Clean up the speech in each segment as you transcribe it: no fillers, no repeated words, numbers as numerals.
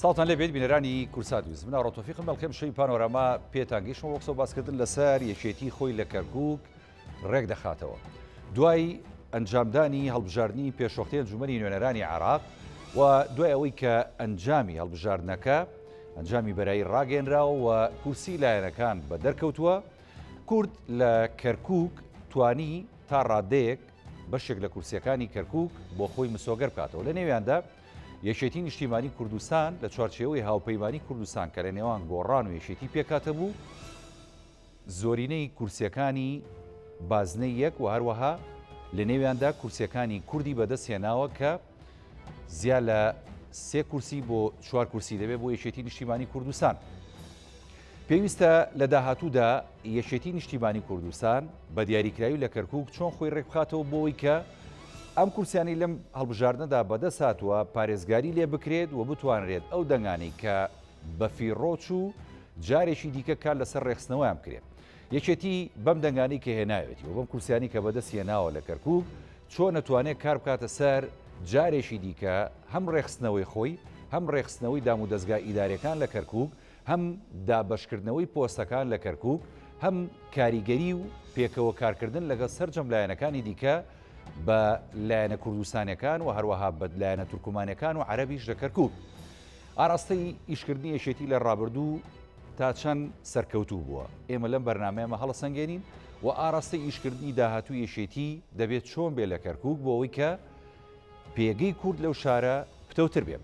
ساڵتان لەبێت بینەرانی کورسات ویست منە ڕۆتۆفیقم بەڵکەم شەوی پانۆراما پێتانگەیشتمە بۆ قسە و باسکردن لەسەر یەکێتی خۆی لە کەرکووک ڕێک دەخاتەوە دوای ئەنجامدانی هەڵبژاردننی پێشوەختەی ئەنجومەنی نوێنەرانی عێراق و دوای ئەوەی کە ئەنجامی هەڵبژاردنەکە ئەنجامی بەرایی ڕاگەێنراوە و کورسی لایەنەکان بە دەرکەوتووە کورد لە کەرکووک توانی تا ڕادەیەک بەشێک لە کورسیەکانی کەرکووک بۆ خۆی مسۆگەر بکاتەوە لە نێویاندا یەکێتی نیشتیمانی کوردستان لە چوارچێوەی هاوپەیمانی کوردستان کە لە نێوان گۆڕان و یەکێتی پێکاتە بوو زۆرینەی کورسیەکانی بازنەی یەک و هەروەها لە نێویاندا کورسیەکانی کوردی بەدەستهێناوە کە زیاد لە 3 کورسی بۆ 4 کورسی دەبێت بۆ یەکێتی نیشتیمانی کوردستان. پێویستە لە داهاتوودا یەکێتی نیشتیمانی کوردستان بە دیاریکراوی لە کەرکووک چۆن خۆی ڕێک بخاتەوە بۆەوەی کە ئەم کورسیانی لەم هەڵبژاردنەدا بەدەست هاتووە پارێزگاری لێ بکرێت و بتوانرێت ئەو دەنگانەی کە بە فیڕۆچ و جارێکی دیکە کار لەسەر ڕێخستنەوەیان بکرێت. یەکێتی بەم دەنگانەی کە هێناوێتی و بەم کورسیانی کە بەدەست هێناوە لە کەرکووک چۆن نەتوانێت کار بکاتە سەر جارێکی دیکە هەم ڕێخستنەوەی خۆی هەم ڕێخستنەوەی دام و دەستگا ئیدارەکان لە کەرکووک هەم دابەشکردنەوەی پۆستەکان لە کەرکووک هەم کاریگەری و پێکەوە کارکردن لەگەڵ سەرجەم لایەنەکانی دیکە بە لایەنە کوردستانەکان و هەروەها بە لایەنە تورکمانەکان و عەرەبیش لە کەرکووک. ئاراستەی ئیشکردنی یەکێتی لە ڕابردوو تا چەند سەرکەوتوو بووە. ئێمە لەم بەرنامەیەمە هەڵەسەنگێنین و ئاراستەی ئیشکردنی داهاتوو یەکێتی دەبێت چۆن بێ لە کەرکووک بۆ ئەوەی کە پێگەی کورد لەو شارە پتەوتر بێت.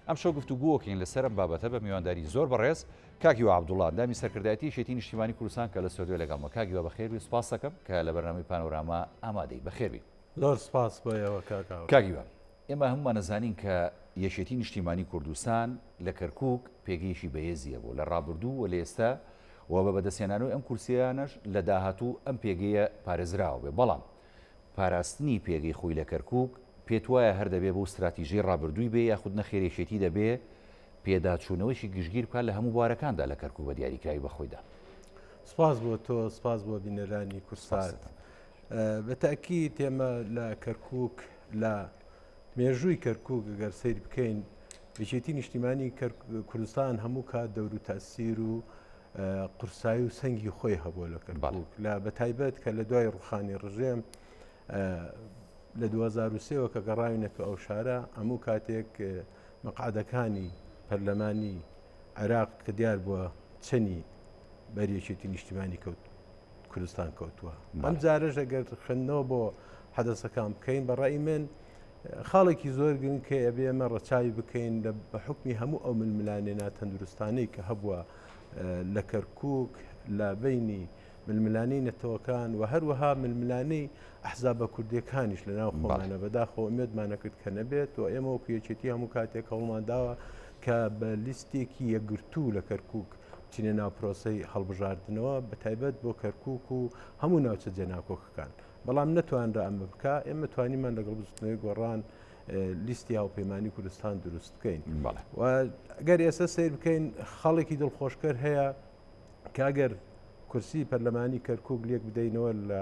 ئەم شەو گفتوگۆکەین لەسەر ئەم بابەتە بە میوانداری زۆر بەڕێز کاکیوە عەبدوڵڵا دامی سەرکردایەتی یەکێتی نیشتیمانی کوردستان کە لە سۆدیۆ لەگەڵمە. کاکیوە بەخێربی سوپاس دەکەم کە لە بەرنامەی پانۆراما ئامادەی بەخێربی. زۆر سپاس بۆیەوە کاکیوە ئێمە هەمومان نەزانین کە یەکێتی نیشتیمانی کوردستان لە کەرکووک پێگەیشی بەهێزیە بوو لە ڕابردوو و لە ئێستا و بە بەدەستهێنانەوەی ئەم کورسیانەش لە داهاتوو ئەم پێگەیە پارێزراوە بێ بەڵام پاراستنی پێگەی خۆی لە کەرکووک پێت وایە هەر دەبێ بۆ استراتیژی ڕابردووی بێ یاخود نەخێرێشێتی دەبێ پێداچوونەوەیشی گشتگیر بکات لە هەموو بوارەکاندا لە کەرکووک بە دیاریکراوی بەخۆیدا. سپاس بۆ تۆ سپاس بۆ بینەرانی کورسات. بەتاکی تێمە لە کەرکووک لە مێژووی کەرکووک گەر سیر بکەین یەکێتی نیشتیمانی کوردستان هەموو کات دەور و تاسیر و قورسایی و سەنگی خۆی هەبووە لە کەرکووک لە بەتایبەت کە لە دوای ڕوخانی ڕژێم لە 2023ەوە کە گەڕاوینەتە ئەو شارە هەموو کاتێک مەقعدەکانی پەرلەمانی عێراق کە دیار بووە چەنی بەریەکێتی نیشتیمانی کوردستان کەوتووە. ئەم جارەش ئەگەر خوێندنەوە بۆ حەدەسەکان بکەین بەڕای من خاڵێکی زۆر گرنگ کە ئەبێ ئێمە ڕەچاوی بکەین بە حکمی هەموو ئەو ململانێنە تەندروستانەی کە هەبووە لە کەرکووک لە بینی ململانەی نەتەوەکان و هەروەها ململانەی ئەحزابە کوردیەکانیش لەناو خۆمانە بەداخەوە ئومێدمانەکرد کە نەبێت و ئێمە وەکو یەکێتی هەموو کاتێک هەوڵمانداوە کە بە لیستێکی یەکگرتوو لە کەرکووک چینە ناو پرۆسەی هەڵبژاردنەوە بە تایبەت بۆ کەرکووک و هەموو ناوچە جێناکۆکەکان. بەڵام نەتوانرا ئەمە بکە ئێمە توانیمان لەگەڵ بستنەوەی گۆڕان لیستی هاوپەیمانی کوردستان دروست بکەین و گەر ئێستا سیر بکەین خەڵێکی دڵخۆشکەر هەیە کە ئەگەر کورسی پەرلەمانی کەرکووک لێک بدەینەوە لە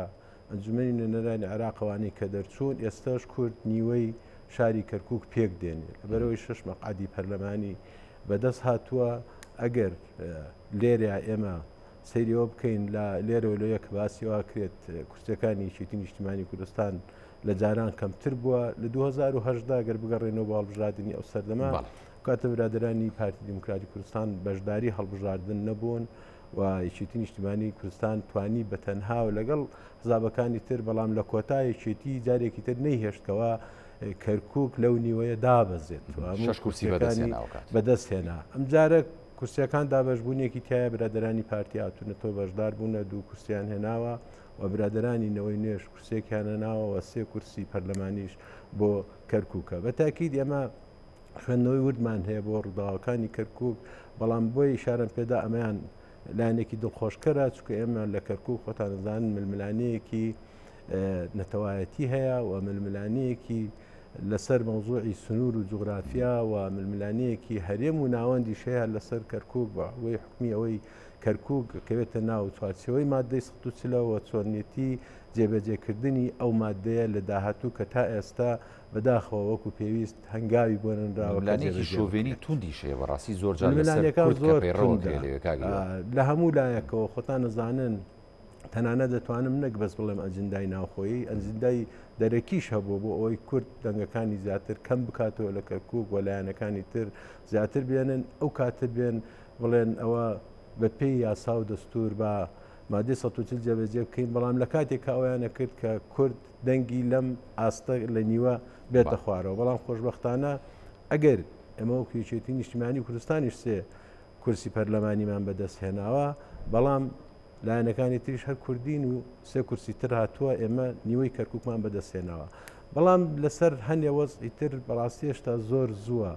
ئەنجومەنی نوێنەرانی عێراقەوانی کە دەرچوون ئێستاش کورد نیوەی شاری کەرکووک پێک دێنێت لەبەرەوەی 6 مەقعدی پەرلەمانی بەدەست هاتووە. ئەگەر لێرە ئێمە سەیرەوە بکەین لە لێرەوە لە یەک باسیەوە کرێت کورسەکانی یەکێتی نیشتیمانی کوردستان لە جاران کەمتر بووە لە 2010 گەر بگەڕێنەوە بە هەڵبژاردننی ئەو سەردەما کاتە برادرانی پارتی دیموکراتی کوردستان بەشداری هەڵبژاردن نەبوون و یەکێتی نیشتیمانی کوردستان توانی بە تەنها و لەگەڵ حزابەکانی تر بەڵام لە کۆتای یەکێتی جارێکی تر نەیهێشتەوە کەرکووک لەو نیوەیە دابەزێت کورسی بەدەست هێنا. ئەم جارە کورسیەکان دابەشبوونیەکی تایە برادرانی پارتی هاتوونەتەوە بەشدار بوونە 2 کورسیان هێناوە و برادرانی نەوەی نوێش کورسێکیان هێناوە و 3 کورسی پەرلەمانیش بۆ کەرکووکە. بە تاکید ئێمە خوێندنەوەی وردمان هەیە بۆ ڕووداوەکانی کەرکووک بەڵام بۆی شارم پێدا ئەمەیان لایەنێکی دڵخۆشکەرە چونکە ئێمە لە کەرکووک خۆتان دەزانن ململانەیەکی نەتەوایەتی هەیە و ململانەیەکی لەسەر مەوزوعی سنوور و جوغرافیا و ململانەیەکی هەرێم و ناوەندی شەیە لەسەر کەرکووک بە ئەوەی حکمی ئەوەی کەرکووک کەوێتە ناو چوارچەوەی مادەی 140 و چۆنێتی جێبەجێکردنی ئەو مادەیە لە داهاتوو کە تا ئێستا بەداخەوە وەکو پێویست هەنگاوی بۆ نراوەلانێکی شۆڤێنی توندی شەیە بەڕاستی زۆر جار لە هەموو لایەکەوە خۆتان نەزانن تەنانە دەتوانم نەک بەس بڵێم ئەجندای ناوخۆیی ئەنجندای دەرەکیش هەبوو بۆ ئەوەی کورد دەنگەکانی زیاتر کەم بکاتەوە لە کەرکووک و لایەنەکانی تر زیاتر بێنن ئەو کاتر بێن بڵێن ئەوە بە پێی یاسا و دەستور بە مادەی ١40 جێبەجێ بکەین بەڵام لە کاتێک ئەویانە کرد کە کورد دەنگی لەم ئاستە لە نیوە بێتە خوارەوە بەڵام خۆشببختانە ئەگەر ئەمە وەکو یەکێتی نیشتیمانی کوردستانیش سێ کورسی پەرلەمانیمان بەدەستهێناوە بەڵام لایەنەکانی تریش هەر کوردین و سێ کورسی تر هاتووە ئێمە نیوەی کەرکووکمان بەدەستێنەوە بەڵام لەسەر هەندێ وەزئی تر بەڕاستی هێشتا زۆر زووە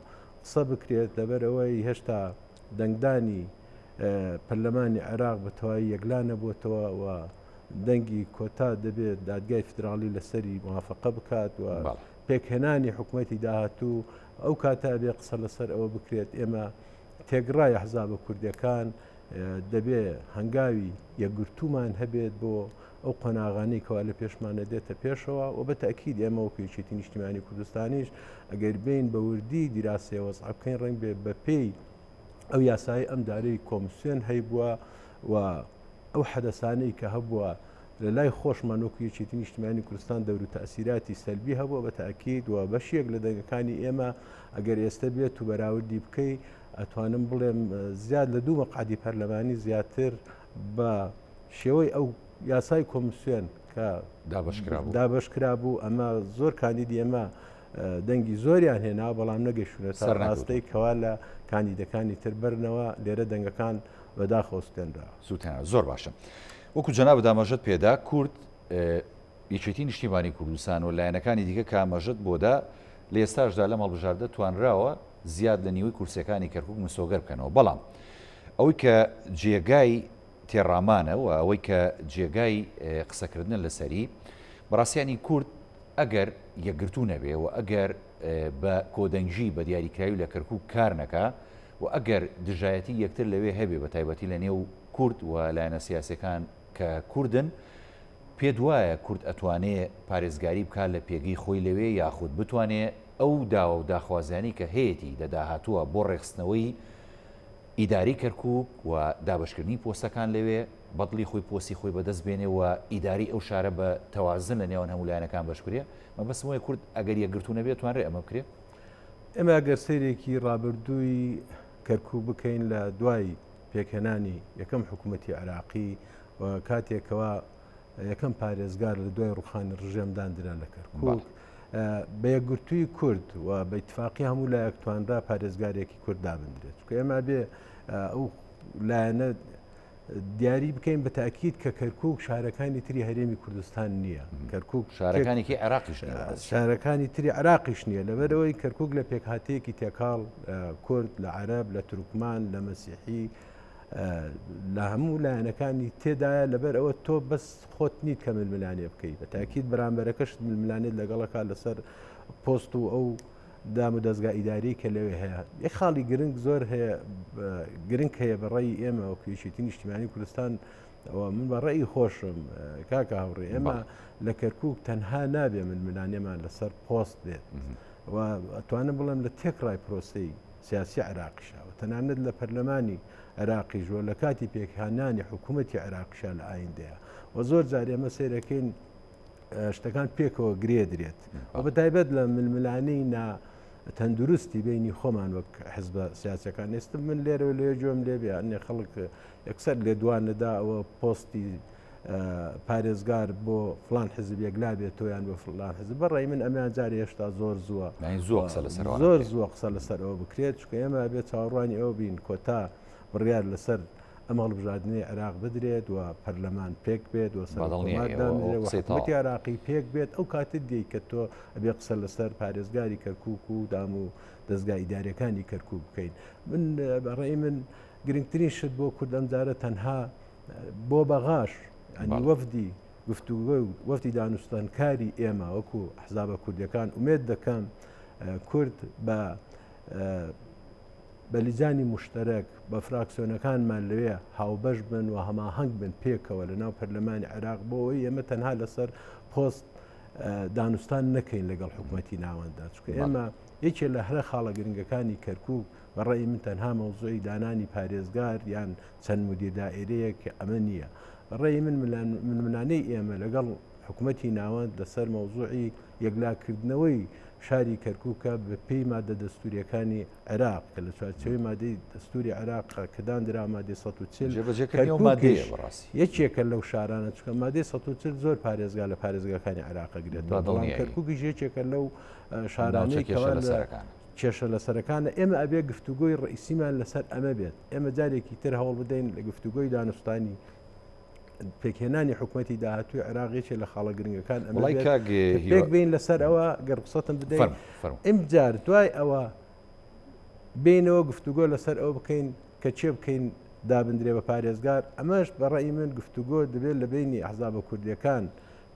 قسە بکرێت لەبەر ئەوەی هێشتا دەنگدانی پەرلەمانی عێراق بە تەواوی یەکلا نەبووتەوە و دەنگی کۆتا دەبێت دادگای فدراڵی لەسەری موافقە بکات و پێکهێنانی حکوومەتی داهاتوو ئەو کاتە بێ قسە لەسەر ئەوە بکرێت ئێمە تێگڕای حزابە کوردیەکان دەبێ هەنگاوی یەکگرتومان هەبێت بۆ ئەو قۆناغانەی کەوا لە پێشمانە دێتە پێشەوە و بەتەکید ئێمە وەکو یەکێتی نیشتیمانی کوردستانیش ئەگەر بین بە وردی دیراسی وەزع بکەین ڕەنگ بێ بە پێی ئەو یاسایی ئەم دارەی کۆمسیۆن هەیبووە و ئەو حەدەسانەی کە هەبووە لە لای خۆشمان وەکو یەکێتی نیشتیمانی کوردستان دەور و تەئسیراتی سەلبی هەبووە بەتەکید و بەشێک لە دەنگەکانی ئێمە ئەگەر ئێستا بێت و بەراوردی بکەی ئەتوانم بڵێم زیاد لە دوو مەقعدی پەرلەمانی زیاتر بە شێوەی ئەو یاسای کۆمسیۆن کە دابشکرا بوو ئەمە زۆر کاندیدی ئێمە دەنگی زۆریان هێنا بەڵام نەگەشتونێت ڕاستەی کەوا لە کاندیدەکانی تر بەرنەوە لێرە دەنگەکان بەداخۆستێنرا سووتێنە زۆر باشە وەکو جەناب دامەژەت پێدا کورد یەکێتی نیشتیمانی کوردستان و لایەنەکانی دیکە کامەژەت بۆدا لە ئێستاشدا لە مەڵبژاردە توانراوە زیاد لە نیوەی کورسەکانی کەرکووک مسۆگەر بکەنەوە بەڵام ئەوەی کە جێگای تێڕامانە و ئەوەی کە جێگای قسەکردن لەسەری بەڕاستیانی کورد ئەگەر یەکگرتو نەبێ و ئەگەر بە کۆدەنگژی بە دیاریکراوی لە کەرکووک کار نەکا و ئەگەر دژایەتی یەکتر لەوێ هەبێ بە تایبەتی لە نێو کورد و لایەنە سیاسەکان کە کوردن پێ وایە کورد ئەتوانێت پارێزگاری بکات لە پێگەی خۆی لەوێ یاخود بتوانێت ئەو داوە و داخوازیانی کە هەیەی لە داهاتووە بۆ ڕێخستنەوەی ئیداری کەرکووک و دابشکردنی پۆستەکان لەوێ بەدڵی خۆی پۆستی خۆی بەدەست بێنێ و ئیداری ئەو شارە بە تەوازن لە نێوان هەموو لایەنەکان بەشکرێ مە بەسمەوەی کورد ئەگەر یەکگرتو نەبێت توانرێ ئەمە بکرێت ئێمە ئەگەر سەیرێکی ڕابردووی کەرکووک بکەین لە دوای پێکهێنانی یەکەم حکوومەتی عێراقی و کاتێکەوە یەکەم پارێزگار لە دوای ڕوخانی ڕژێمدانرا لە کەرکووک بە یەکگرتووی کورد و بە ئیتفاقی هەموو لایەک توانرا پارێزگارێکی کورد دابدرێت کە ئێمە بێ ئەو لایەنە دیاری بکەین بە تاکید کە کەرکووک شارەکانی تری هەرێمی کوردستان نییە کەرکووک شارەکانێکی عێراقیش شارەکانی تری عێراقیش نییە لەبەرەوەی کەرکووک لە پێکهاتەیەکی تێکاڵ کورد لە عەرەب لە تورکمان لە مەسیحی لە هەموو لایەنەکانی تێدایە لەبەر ئەوە تۆ بەس خۆت نیت کە ململانێ بکەیت بە تاکید بەرامبەرەکەشت ململانێت لەگەڵەکە لەسەر پۆست و ئەو دام و دەستگا ئیداری کە لەوێ هەیە یەک خاڵی گرنگ زۆر هەیە گرنگ هەیە بەڕێی ئێمە وەکو یەکێتی نیشتیمانی کوردستان من بەڕێی خۆشم کاکە هاوڕێ ئێمە لە کەرکووک تەنها نابێ ململانێمان لەسەر پۆست بێت و ئەتوانم بڵێم لە تێکڕای پرۆسەی سیاسی عێراقیشەوە تەنانەت لە پەرلەمانی عێراقی ژۆ لە کاتی پێکهێنانی حکوومەتی عێراقیشە لە ئایندەیە و زۆر جار ئێمە سیرەکەین شتەکان پێکەوە گرێ درێت و بەتایبەت لە ململانەی تەندروستی بینی خۆمان وەک حزبە سیاسەکان ئێستا من لێرە لێ جۆم لێبێ ئەنێ خەڵک یەکسەر لێدوانەدا ئەوە پۆستی پارێزگار بۆ فلان حزب یەکلا بێت تۆیان بۆ فلان حزب بەڕێی من ئەمیان جارێ هێشتا زۆر زووە زۆر زووە قسە لەسەر ئەوە بکرێت چکە ئێمە بێت چاوەڕوانی ئەوە بین کۆتا بڕیار لەسەر ئەمە هەڵبژاردنەی عێراق بدرێت و پەرلەمان پێک بێت و سەرحکومەتی عێراقی پێک بێت ئەو کاتت دی کە تۆ ئەبێ قسە لەسەر پارێزگاری کەرکووک و دام و دەستگای ئیدارەکانی کەرکووک بکەین من بەڕێی من گرنگترین شت بۆ کورد ئەم جارە تەنها بۆ بەغاش ئەنی وەفدی گفتوگۆ و وەفدی دانوستانکاری ئێمە وەکو حزابە کوردیەکان ئومێد دەکەم کورد بە بەلیجانی مشتەرەک بە فراکسیۆنەکانمان لەوێ هاوبەش بن و هەماهەنگ بن پێکەوە لە ناو پەرلەمانی عێراق بۆەوەی ئێمە تەنها لەسەر پۆست دانوستان نەکەین لەگەڵ حکوومەتی ناوەندا چکە ئێمە یەکێ لە هەرە خاڵە گرنگەکانی کەرکووک بەڕێی من تەنها مەوزوعی دانانی پارێزگار یان چەند مدیر دائیرەیەک ئەمە نییە بەڕێی من منانەی ئێمە لەگەڵ حکوومەتی ناوەند لەسەر مەوزوعی یەکلاکردنەوەی شاری کەرکووکە بە پێی مادە دەستوریەکانی عێراق کە لە چوارچەوەی مادەی دەستوری عێراق کەدان درا مادەی 140 یەکێکە لەو شارانە چکە مادەی 140 زۆر پارێزگا لە پارێزگاکانی عێراق گرێتەوە بەڵام کەرکووکیش یەکێکە لەو شارانەی کێشە لە سەرەکانە ئێمە ئەبێ گفتوگۆی ڕئیسیمان لەسەر ئەمە بێت ئێمە جارێکی تر هەوڵ بدەین لە گفتوگۆی دانوستانی پێکهێنانی حکوومەتی داهاتوی عێراقیێکی لە خاڵە گرنگەکان ئەمەپێک بین لەسەر ئەوە گەر قسەتم بدەین ئەمجار دوای ئەوە بینەوە گفتوگۆ لەسەر ئەو بکەین کە چێ بکەین دابدرێ بە پارێزگار ئەمەش بەڕێی من گفتوگۆ دەبێت لە بینی ئەحزابە کوردیەکان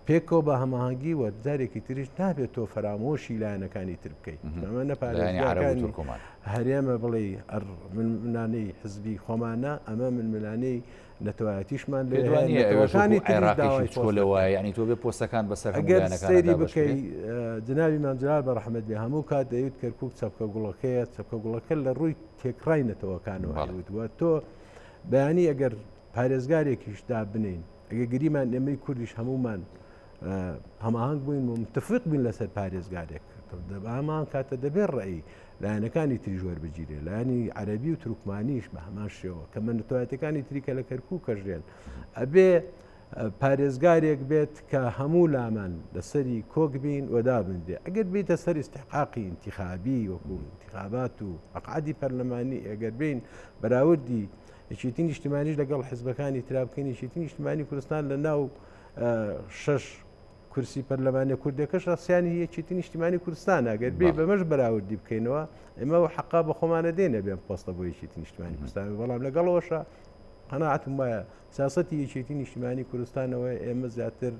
پێکەوە بە هەماهەنگی وە جارێکی تریش نابێت تۆ فەرامۆشی لایەنەکانی تر بکەیت ئەمە نەپارێزگارەکانی هەرێمە بڵێ منانەی حزبی خۆمانە ئەمە من منانەی نەتەوایەتیشمان لەوە ینی تۆ بێ پۆستەکان بەسەر سەیری بکەی جناوی مامجلال بە ڕەحمەت بێ هەموو کات دەیوت کەرکووک چەپکە گوڵەکەیە چەپکە گوڵەکە لە ڕووی تێکڕای نەتەوەکانەوە وتوە تۆ بەیانی ئەگەر پارێزگارێکیش دابنین ئەگە گریمان ئێمەی کوردیش هەمومان هەماهنگ بووین و متفق بین لەسەر پارێزگارێک هەمان کاتە دەبێت ڕێی لایەنەکانی تری ژۆر بگیرێ لایانی عەرەبی و تورکمانیش بە هەمان شێوە کە منەتەوایەتەکانی تریکە لە کەرکووک کەژێن ئەبێ پارێزگارێک بێت کە هەموو لامان لەسەری کۆک بین وەدا بندێ ئەگەر بیتە سەر استحقاقی انتخابی وەکو انتخابات و مەقعدی پەرلەمانی ئەگەر بین بەراوردی یەکێتین نیشتیمانیش لەگەڵ حیزبەکانی ترا بکەین یەکێتین نیشتیمانی کوردستان لە ناو 6 کورسی پەرلەمانی کوردەکەش ڕاستیانی یەکێتی نیشتیمانی کوردستان ئەگەر بێ بەمەش بەراوردی بکەینەوە ئێمە حەقا بە خۆمانە دێنە بێن پۆستە بۆ یەکێتی نیشتیمانی کوردستان بەڵام لەگەڵەوەشە قەناعەتم وایە سیاسەتی یەکێتی نیشتیمانی کوردستانەوە ئێمە زیاتر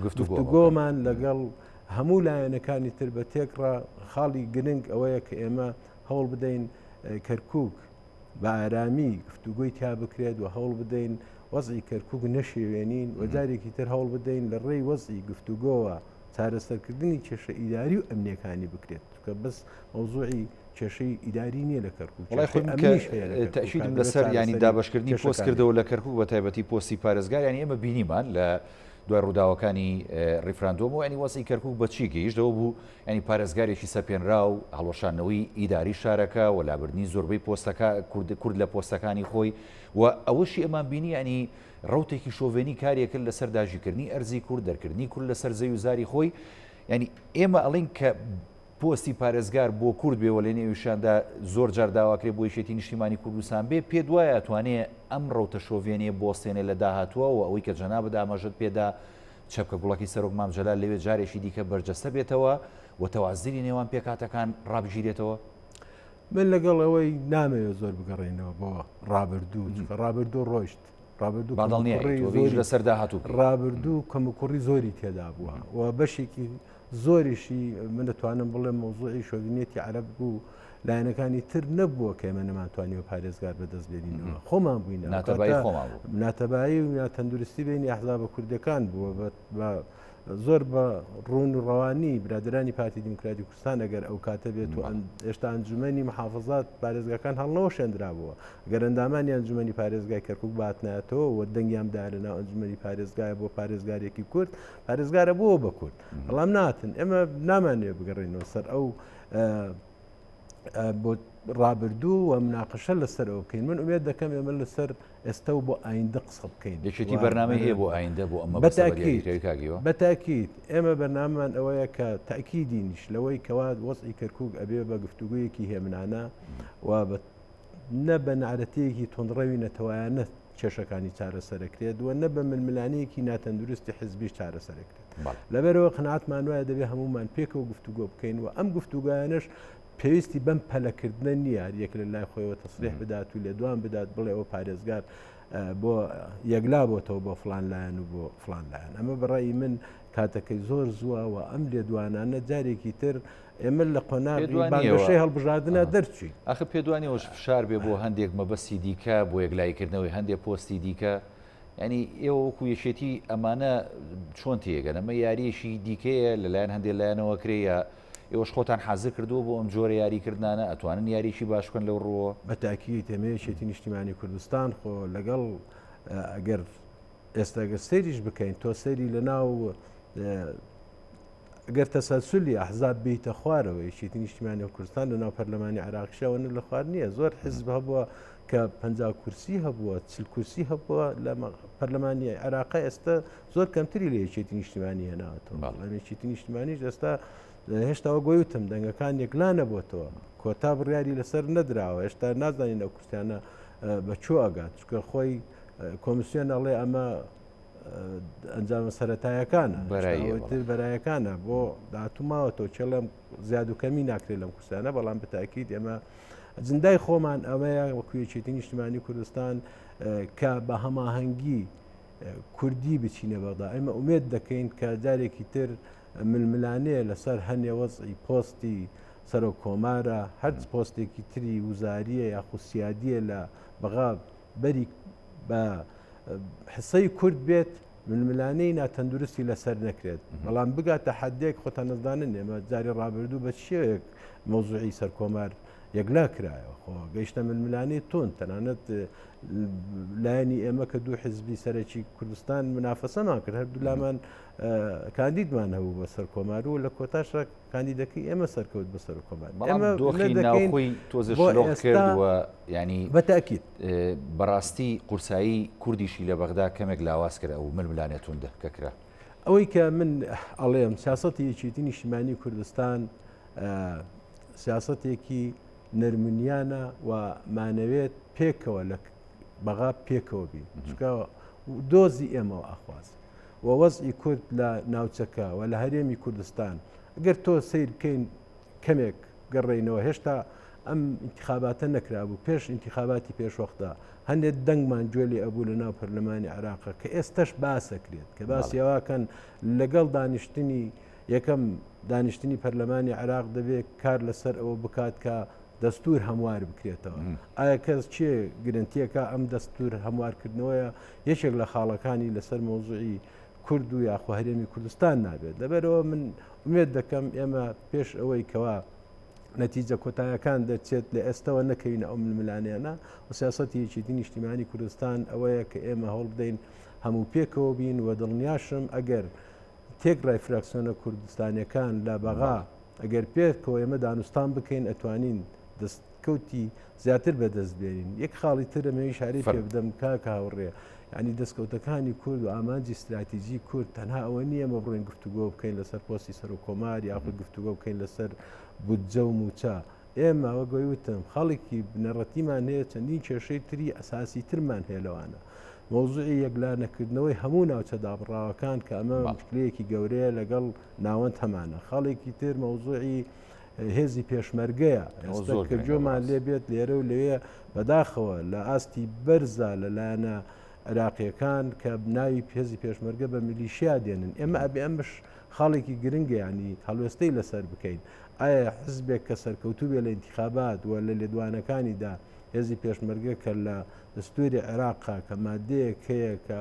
گفتوگۆمان لەگەڵ هەموو لایەنەکانی تر بە تێکڕا خاڵی گرنگ ئەوەیە کە ئێمە هەوڵ بدەین کەرکووک بە ئارامی گفتوگۆی تیا بکرێت و هەوڵ بدەین وەزعی کەرکووک نەشێوێنین و جارێکی تر هەوڵ بدەین لە ڕێی وەزعی گفتوگۆوە چارەسەرکردنی کێشە ئیداری و ئەمنیەکانی بکرێت کە بەس مەوزوعی کێشەی ئیداری نییە لە کەرکووک تەشیدم لەسەر ینی دابشکردنی پۆست کردەوە لە کەرکووک بە تایبەتی پۆستی پارێزگار ینی ئێمە بینیمان لە دوای ڕووداوەکانی ریفراندۆم و ینی وەزعی کەرکووک بەچی گەیشتەوە بوو ینی پارێزگارێکی سەپێنرا و هەڵۆشانەوەی ئیداری شارەکە و لابردنی زۆربەی پۆستەکە کورد لە پۆستەکانی خۆی و ئەوەشی ئەمان بینی ینی ڕوتێکی شۆڤێنی کارێکرد لەسەر داژیکردنی ئەرزی کورد دەرکردنی کورد لەسەر زەوی و زاری خۆی ینی ئێمە ئەڵین کە پۆستی پارێزگار بۆ کورد بێوە لە نێویشاندا زۆر جار داواکرێ بۆ یەکێتی نیشتیمانی کوردستان بێ پێ دوایە ئەتوانێ ئەم ڕەوتە شۆڤێنێ بۆستێنێ لە داهاتووە و ئەوەی کە جەنابەت ئاماژەت پێدا چەپکە گوڵەکی سەرۆک مامجەلال لەوێ جارێکی دیکە بەرجەستە بێتەوە و تەوازنی نێوان پێکاتەکان ڕابژیرێتەوە من لەگەڵ ئەوەی نامەوێت زۆر بگەڕێنەوە بۆ ڕابردوو ڕۆیشت لەسەر داهاتوو ڕابردوو کەمکوڕی زۆری تێدا بووە و بەشێکی زۆریشی من دەتوانم بڵێم مەوزوعی شۆڤینێتی عەرەب بوو لایەنەکانی تر نەبووە کە ئێمە نەمانتوانیوە پارێزگار بەدەست بێنینەوە خۆمان بووین ناتەبایی و تەندروستی بینی ئەحزابە کوردەکان بووە زۆر بە ڕوون و ڕەوانی برادرانی پارتی دیموکراتی کوردستان ئەگەر ئەو کاتە بێت و ئێشتا ئەنجومەنی محافظات پارێزگاکان هەڵنەوە شێنرا بووە گەر ئەندامانی ئەنجومەنی پارێزگای کەرکووک باتنایەتەوە و دەنگیان دارناو ئەنجومەنی پارێزگایە بۆ پارێزگارێکی کورد پارێزگارە بۆ بە کورد بەڵام ناتن ئێمە نامانوێ بگەڕێنەوە سەر ئەو بۆ ڕابردوو و مناقەشە لەسەر ئەو بکەین من ئومێد دەکەم ئێمە لەسەر ئێستا و بۆ ئایندە قسە بکەین یەکێتی بەرنامە هەیە بۆ ئایندە بۆ ئەمە بەتاکید ئێمە بەرنامەمان ئەوەیە کە تاکیدینیش لەوەی کەوا وەزعی کەرکووک ئەبێ بە گفتوگویەکی هێمنانە و نە بە نعرەتەیەکی تۆندڕەوی نەتەوایانە کێشەکانی چارەسەرەکرێت و نە بە ململانەیەکی ناتەندروستی حزبیش چارەسەرەکرێت لەبەرەوە قەناعەتمان وایە دەبێ هەمومان پێکەوە گفتوگۆ بکەین و ئەم گفتوگایانەش پێویستی بەم پەلەکردنە نییە یەک لە لای خۆیەوە تەسریح بدات و لێدوان بدات بڵێ ئەوە پارێزگار بۆ یەکلا بۆتەوە بۆ فلان لایەن و بۆ فلان لایەن ئەمە بەڕێی من کاتەکەی زۆر زووە و ئەم لێدوانانە جارێکی تر ئێمە لە قۆناغی بانگەشەی هەڵبژاردنە دەرچوین. ئاخە پێدوانیەوەش فشار بێ بۆ هەندێک مەبەستی دیکە بۆ یەکلایکردنەوەی هەندێک پۆستی دیکە، ینی ئێوە وەکو یەشێتی ئەمانە چۆن تێگەن؟ ئەمە یاریشی دیکەیە لەلایەن هەندێک لایەنەوە کرێە ئێوەش خۆتان حازر کردووە بۆ ئەم جۆرە یاریکردانە ئەتوانن یاریشی باشکەن لەو ڕۆوە؟ بەتاکی تەمەیەشێتی نیشتیمانی کوردستان خۆ لەگەڵ ئەگەر ئێستا گە سەیریش بکەین تۆ سەیری لە ناو ئەگەر تەسەلسولی ئەحزاب بیتە خوارەوە یەکێتی نیشتیمانی کوردستان لە ناو پەرلەمانی عێراقیشەوە لە خوار نییە، زۆر حزب هەبووە کە 50 کورسی هەبووە 40 کورسی هەبووە لە پەرلەمانی عێراقا، ئێستا زۆر کەمتری لە یەکێتی نیشتیمانی هێناوەتەوە. یەکێتی نیشتیمانیش ئێستا هێشتاوە گوێوتم دەنگەکان یەکلانە بۆتەوە، کۆتا بڕیاری لەسەر نەدراوە، هێشتا نازانین ئەو کورسیانە بەچۆ ئەگات، چکە خۆی کۆمیسیۆن ئەڵێ ئەمە ئەنجامە سەرەتایەکانە تر بەرایەکانە بۆ داهاتووماوەتەوە چێڵم زیاد و کەمی ناکرێت لەم کورسانە، بەڵام بەتاکید ئێمە جندای خۆمان ئەوەیە وەکو یەکێتی نیشتیمانی کوردستان کە بە هەماهەنگی کوردی بچینە بەغدا. ئێمە ئومێد دەکەین کە جارێکی تر ململانەیە لەسەر هەنێ وەزعی پۆستی سەرۆک کۆمارە، هەر پۆستێکی تری وزاریە یاخود سیادیە لە بەغا بەری بە حسەی کورد بێت ململانەی ناتەندروستی لەسەر نەکرێت، بەڵام بگاتە حدێک خۆتان نەزانن ئێمە جاری ڕابردوو بە شێوەیەک مەوزوعی سەر کۆمار یەکلا کرایەوە خۆ گەیشتە ململانەی تۆن تەنانەت لایەنی ئێمە کە دوو حزبی سەرەکی کوردستان منافەسەمان کرد، هەردوو لامان کاندیدمان هەبوو بە سەر کۆمار و لە کۆتاشە کاندیدەکەی ئێمە سەرکەوت بە سەر کۆمار. دۆخی ناوخۆی تۆزە شلۆغ کردووە، ینی بەتاکید بەڕاستی قورسایی کوردیشی لە بەغدا کەمێک لاواز کرد ئەو ململانێتون دەکرا. ئەوەی کە من ئەڵێم سیاسەتی یەکێتی نیشتیمانی کوردستان سیاسەتێکی نەرمنیانە و مانەوێت پێکەوە لە بەغا پێکەوە بین، چکە دۆزی ئێمەوە ئاخواز و وەزعی کورد لە ناوچەکە و لە هەرێمی کوردستان ئەگەر تۆ سیر بکەین کەمێک گەڕێینەوە هێشتا ئەم انتخاباتە نەکرابوو پێش انتخاباتی پێشوەختا هەندێک دەنگمان گوێلی ئەبوو لە ناو پەرلەمانی عێراقا کە ئێستش باسەکرێت کە باسیەواکەن لەگەڵ دانیشتنی یەکەم دانیشتنی پەرلەمانی عێراق دەبێت کار لەسەر ئەوە بکات کە دەستور هەموار بکرێتەوە. ئایا کەس چێ گرنتیەکە ئەم دەستور هەموارکردنەوەیە یەکێک لە خاڵەکانی لەسەر مۆزوعی کورد و یاخوا هەرێمی کوردستان نابێت. لەبەرەوە من ئومێد دەکەم ئێمە پێش ئەوەی کەوا نەتیجە کۆتایەکان دەچێت لە ئێستەوە نەکەوینە ئەو ململانیانە و سیاسەتی یەکێتی نیشتیمانی کوردستان ئەوەیە کە ئێمە هەوڵ بدەین هەموو پێکەوە بین و دڵنیاشم ئەگەر تێکڕای فراکسیۆنە کوردستانیەکان لە بەغا ئەگەر پێکەوە ئێمە دانوستان بکەین ئەتوانین دەستکەوتی زیاتر بەدەست بێنین. یەک خاڵی ترەمەوی شاری پێ بدەم کاکە هاوڕێ، ینی دەستکەوتەکانی کورد و ئامانجی استراتیژی کورد تەنها ئەوە نییە ئەمە بڕۆین گفتوگۆ بکەین لەسەر پۆستی سەر و کۆمار یاخود گفتوگۆ بکەین لەسەر بودجە و موچە. ئێمە ئەوە گوێوتم خەڵێکی بنەڕەتیمان هەیە چەندین کێشەی تری ئەساسی ترمان هەیە لەوانە. مۆزوعی یەکلانەکردنەوەی هەموو ناوچە دابڕاوەکان کە ئەمە مشکلەیەکی گەورەیە لەگەڵ ناوەند هەمانە. خەڵێکی تر مۆزوعی هێزی پێشمەرگەیە کە جۆمان لێ بێت لێرە و لەوێ بەداخەوە لە ئاستی بەرزە لەلایەنە عێراقیەکان کە ناوی هێزی پێشمەرگە بە میلیشیا دێنن. ئێمە ئەبێ ئەمش خاڵێکی گرنگە ینی هەڵوێستەی لەسەر بکەین. ئایا حزبێک کە سەرکەوتوو بێ لە انتخابات و لە لێدوانەکانیدا هێزی پێشمەرگە کە لە دەستوری عێراقا کە مادەیەک هەیە کە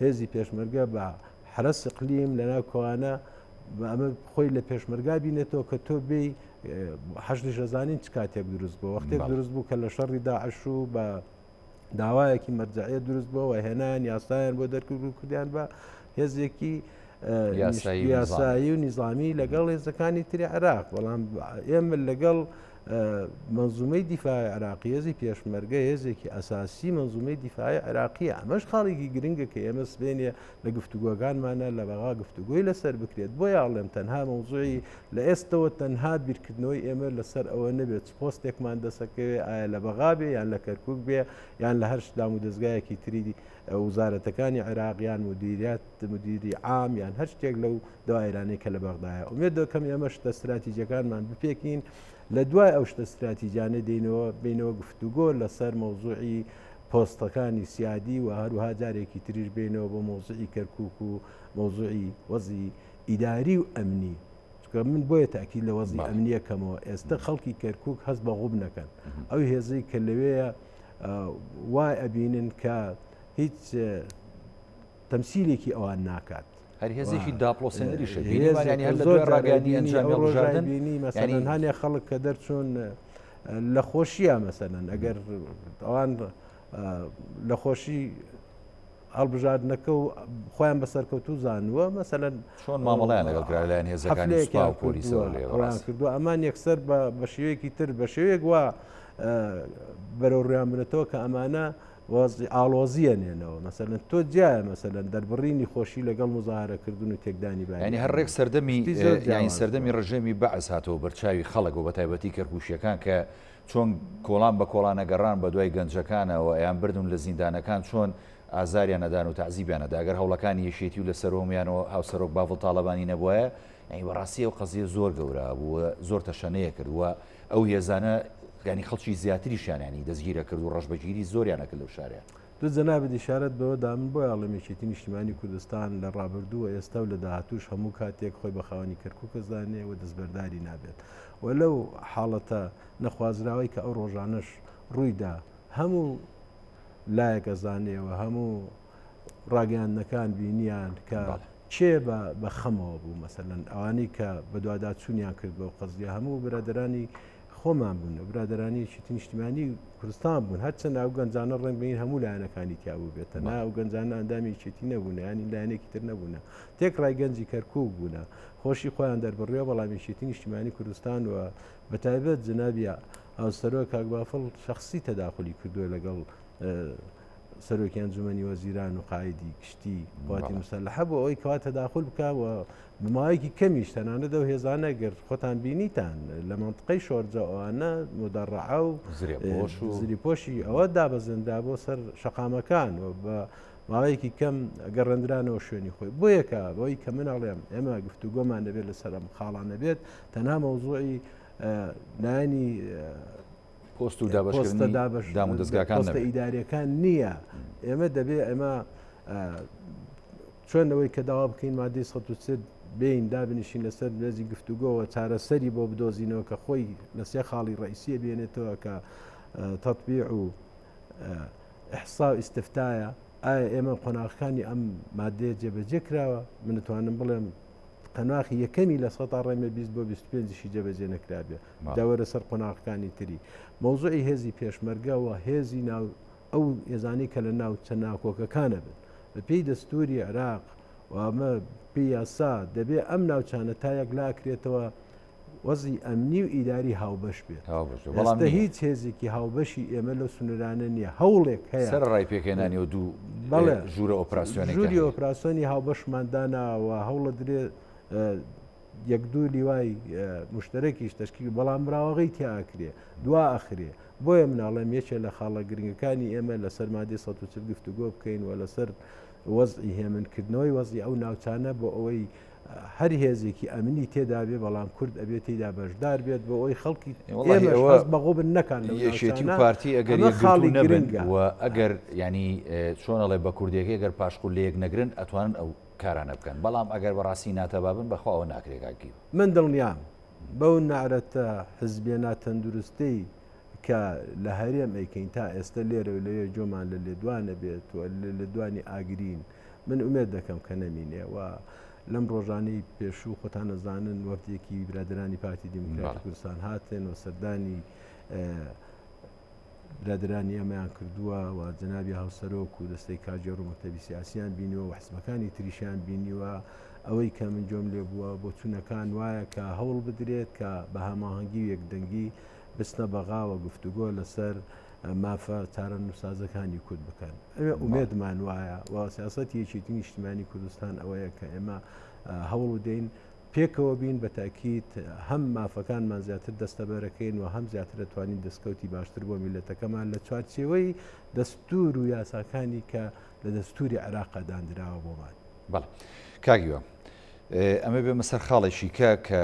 هێزی پێشمەرگە بە حرەس ئیقلیم لەناو کۆوانە ئەمە خۆی لە پێشمەرگا بینێتەوە کە تۆ بێ حەشتی شەزانین چ کاتێک دروست بوو وەختێک دروست بوو کە لە شەڕی داعش و بە داوایەکی مەرجعیە دروست بووە و هێنان یاسایان بۆ دەرکرد و کردیان بە هێزێکی یاسایی و نیزامی لەگەڵ هێزەکانی تری عێراق. بەڵام ئێمە لەگەڵ منزومەی دیفاعی عێراقی هێزی پێشمەرگە هێزێکی ئەساسی منزومەی دیفاعی عێراقیە. ئەمەش خاڵێکی گرنگە کە ئێمە سبێنێ لە گفتوگۆکانمانە لە بەغا گفتوگۆی لەسەر بکرێت. بۆ یاڵێم تەنها مەوزوعی لە ئێستەوە تەنها بیرکردنەوەی ئێمە لەسەر ئەوە نەبێت پۆستێکمان دەسەکەوێ ئایا لە بەغا بێ یان لە کەرکووک بێ یان لە هەر شتام و دەستگایەکی تری وزارەتەکانی عێراقیان مدیری عام یان هەر شتێک لەو داایرانەی کە لە بەغدایە. ئومێد دەکەم ئێمە شتە استراتیجیەکانمان بپێکین لە دوای ئەو شتە استراتیجیانە دێنەوە بینەوە گفتوگۆ لەسەر مەوزوعی پۆستەکانی سیادی و هەروها جارێکی تریش بینەوە بۆ مۆزوعی کەرکووک و مۆزوعی وەزی ئیداری و ئەمنی. چکە من بۆیە تاکی لە وەزی ئەمنیەکەمەوە ئێستا خەڵکی کەرکک هەست بە غوب نەکەن ئەو هێزەی کە لەوەیە وای ئەبینن کە هیچ تەمسیلێکی ئەوان ناکات هەر هێزێکی داپلۆسێنەری ڕاگەانی مەسەلەن هەنێ خەڵک کە دەرچوون لە خۆشیە مەسەلەن ئەگەر ئەوان لە خۆشی هەڵبژاردنەکە و خۆیان بەسەرکەوتو زانووە مەسەلەن چۆن مامەڵیان لەگەڵ هێزەکان کردو ئەمان یەکسەر بە شێوەیەکی تر بە شێوەیەک وە بەرەو ڕیان بنێتەوە کە ئەمانە ئاڵۆزیە نێنەوە مەسەلەن تۆ جایە مەسەلەن دەربڕینی خۆشی لەگەڵ مزاهرەکردن و تێکدانی باینی ینی هەرێک سەردەمی ڕژێمی بەعس هاتەوە بەرچاوی خەڵک و بە تایبەتی کەرکوشیەکان کە چۆن کۆڵان بە کۆڵانەگەڕان بە دوای گەنجەکانەوە ئەیان بردون لە زیندانەکان چۆن ئازاریان نەدان و تعزیبیانەدا ئەگەر هەوڵەکانی یەشێتی و لە سەرۆمیانەوە هاوسەرۆک باڵ تاالبانی نەبووە ئەی بەڕاستی و قەزیە زۆر گەورە بووە زۆر تەشەنەیە کردووە ئەو هێزانە ینی خەڵکی زیاتریشیانانی دەستگیرە کرد و ڕەشبەگیری زۆریانەکرد لەو شارە دو جەنابەت ئیشارەت بەوەدا من بۆ ئاڵەمێکێتی نیشتیمانی کوردستان لە ڕابردووە ئێستا و لە داهاتوش هەموو کاتێک خۆی بە خاوەنی کەرکووکە زانێ و دەستبەرداری نابێت و لەو حاڵەتە نەخوازراوی کە ئەو ڕۆژانش ڕوویدا هەموو لایەکە زانێەوە هەموو ڕاگەاندنەکان بینیان کە چێ بە خەمەوە بوو مەسەلەن ئەوانەی کە بە دووادا چوونیان کرد بە قەزیە هەموو برادرانی خۆمان بوون برادرانی شتی نیشتیمانی کوردستان بوون هەرچەند ئەو گەنجانە ڕنگ بین هەموو لایەنەکانی تیابوو بێتە نا ئەو گەنجانە ئەندامی چێتی نەبوون ینی لایەنێکی تر نەبوونە تێک ڕای گەنجی کەرکووک بوونە خۆشی خۆیان دەربڕێ بەڵامی شێتی نیشتیمانی کوردستان و بەتایبەت جنابە هاوسەرۆ کاکبافڵ شخصی تەداخلی کردووە لەگەڵ سەرۆکی ئەنجومەنی وەزیران و قایدی کشتی قواتی مسلحە بۆ ئەوەی کەوا تەداخل بکەوە بماوەیەکی کەمیش تەنانە دەو هێزانە گەر خۆتان بینیتان لە منطقەی شۆرجە ئەوانە مدەڕعە و زریپۆشی ئەوە دابەزندا بۆ سەر شەقامەکان و بە ماوەیەکی کەم گەڕێنرانەوە شوێنی خۆی بۆ یەکە بۆی کە مناڵێم ئێمە گفتوگۆمان دەبێت لەسەر خاڵانە بێت تەنها مەوزوعی لایەنی پۆست و دام و دەستگاکان ئیداریەکان نییە ئێمە دەبێت ئێمە چۆنەوەی کە داوا بکەین مادەی ١ بین دابنیشین لەسەر لێزی گفتوگۆەوە چارەسەری بۆ بدۆزینەوە کە خۆی لە سێ خاڵی ڕئیسیە بێنێتەوە کە تەطبیع و ئیحسا و ئیستفتایە ئایا ئێمە قۆناغەکانی ئەم مادەیە جێبەجێ کراوە من دەتوانم بڵێم قەناغی یەکەمی لە ١٠ ڕێمە 20 بۆ 25شی جێبەجێ نەکرابێ داوەرە سەر قۆناغەکانی تری مەوزوعی هێزی پێشمەرگەوە هێزی ناو ئەو هێزانی کە لە ناو چەند ناوکۆکەکانە بن بە پێی دەستوری عێراق و ئەمە پێی یاسا دەبێت ئەم ناوچانە تا یەک لاکرێتەوە وەزی ئەمنی و ئیداری هاوبەش بێت بەڵام هیچ هێزێکی هاوبەشی ئێمە لە سنوورانە نییە هەوڵێک هەیە سەر ڕای پێکێنانی و دوو ژوورە ئۆپراسیۆنی ژووری ئۆپراسیۆنی هاوبەشمانداناوە هەوڵە درێت یەک دوو لیوای مشتەرەکیش تشکیل بەڵام براوەغی تیاکرێ دوا ئەخرێ بۆیە مناڵێم یەکێ لە خاڵە گرنگەکانی ئێمە لە سەر مادەی ١ گفتوگۆ بکەین و لەسەر وەزئی هێمنکردنەوەی وەزی ئەو ناوچانە بۆ ئەوەی هەر هێزێکی ئەمنی تێدا بێ بەڵام کورد ئەبێت تێدا بەشدار بێت بۆ ئەوەی خەڵکی بەغۆبن نەکان یەشێتی و پارتی ئەگەر خاڵی نەبن و ئەگەر ینی چۆنەڵێ بە کوردێکی ئەگەر پاشقول لە یەک نەگرن ئەتوانن ئەو کارانە بکەن بەڵام ئەگەر بەڕاستی ناتەبابن بەخواوە ناکرێکاکی من دڵنیام بەو نعرەتە حزبێنە تەندروستی کە لە هەرێم ئەیکەین تا ئێستا لێرە و لەوێ جۆمان لە لێدوانە بێت و لە دوانی ئاگرین من ئومێد دەکەم کە نەمینێ و لەم ڕۆژانەی پێشوو خۆتان نەزانن وەفتێکی برادرانی پارتی دیموکراتی کوردستان هاتن و سەردانی برادرانی ئەمەیان کردووە و جەنابی هاوسەرۆک و دەستەی کاژێڕ و مەکتەبی سیاسیان بینیوە و حزبەکانی تریشیان بینیوە ئەوەی کە من جۆم لێ بووە بۆ چوونەکان وایە کە هەوڵ بدرێت کە بە هەماهەنگی و یەکدەنگی بستنە بەغاوە گفتوگۆ لەسەر مافە چارە نووسازەکانی کورد بکەن ئەمە ئومێدمان وایە و سیاسەتی یەکێتی نیشتیمانی کوردستان ئەوەیە کە ئێمە هەوڵ بدەین پێکەوە بین بە تاکید هەم مافەکانمان زیاتر دەستەبەرەکەین و هەم زیاتر دەتوانین دەستکەوتی باشتر بۆ میلەتەکەمان لە چوارچێوەی دەستور و یاساکانی کە لە دەستوری عێراقا دانراوە بۆمان. بەڵێ کاگیوە ئەمە بێمە سەر خاڵێکی کە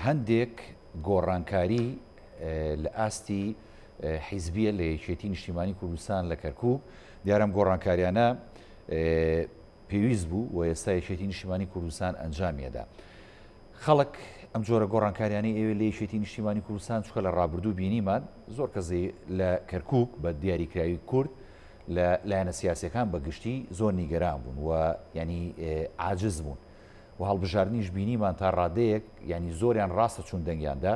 هەندێک گۆڕانکاری لە ئاستی حیزبیە لە یەکێتی نیشتیمانی کوردستان لە کەرکووک دیارەم گۆڕانکاریانە پێویست بوو و ئێستا یەکێتی نیشتیمانی کوردستان ئەنجامیەدا خەڵک ئەم جۆرە گۆڕانکاریانی ئێوە لە یەکێتی نیشتیمانی کوردستان چکە لە ڕابردوو بینیمان زۆر کەسی لە کەرکووک بە دیاریکراوی کورد لە لایەنە سیاسەکان بەگشتی زۆر نیگەران بوون و ینی عاجز بوون و هەڵبژاردنیش بینیمان تا ڕادەیەک ینی زۆریان ڕاستە چوون دەنگیاندا